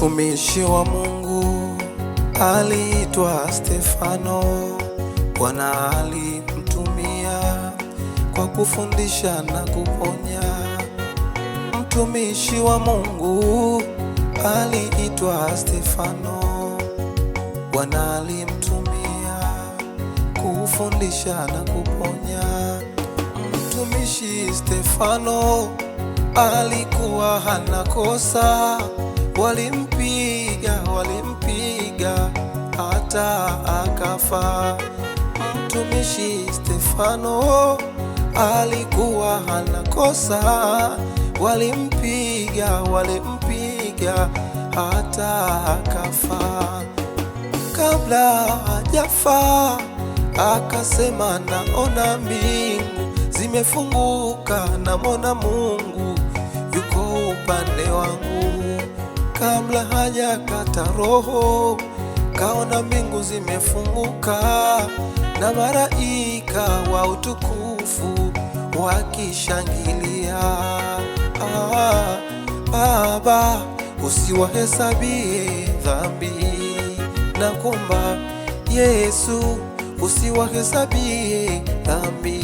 Mtumishi wa Mungu aliitwa Stefano. Bwana alimtumia kwa kufundisha na kuponya. Mtumishi wa Mungu aliitwa Stefano. Bwana alimtumia kufundisha na kuponya. Mtumishi Stefano alikuwa hana kosa, walimpiga hata akafa. Mtumishi Stefano alikuwa hana kosa, walimpiga hata akafa. Kabla hajafa akasema, naona mbingu zimefunguka, namwona Mungu yuko upande wangu. Kabla hajakata roho kaona mbingu zimefunguka na malaika wa utukufu wakishangilia. Baba, usiwahesabie dhambi, nakuomba Yesu, usiwahesabie dhambi.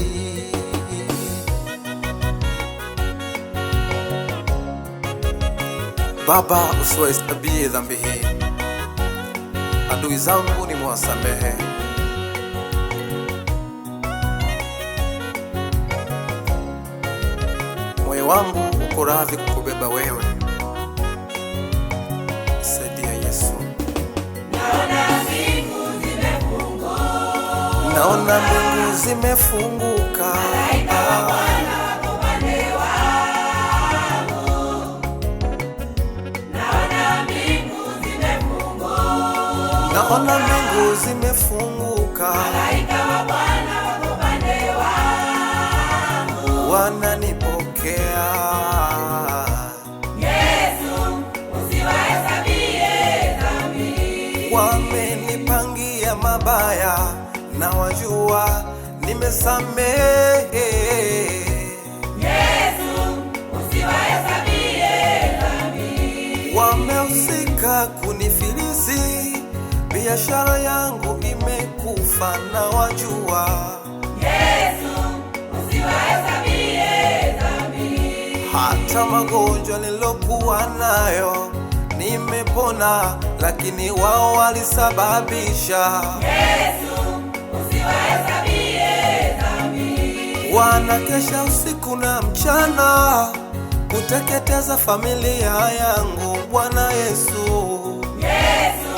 Baba, usiwahesabie dhambi hii, adui zangu ni mwasamehe. Moyo wangu uko radhi kukubeba wewe, saidia Yesu. Naona mbingu zimefunguka, naona mbingu zimefunguka, malaika wa Bwana wako upande wangu, wananipokea. Yesu, usiwahesabie dhambi. Wamenipangia mabaya na wajua nimesamehe. Yesu, usiwahesabie dhambi. Wamehusika kunifilisi, biashara yangu imekufa na wajua. Yesu, usiwahesabie dhambi. Hata magonjwa nilokuwa nayo nimepona, lakini wao walisababisha. Yesu, usiwahesabie dhambi. Wanakesha usiku na mchana kuteketeza familia yangu. Bwana Yesu, Yesu,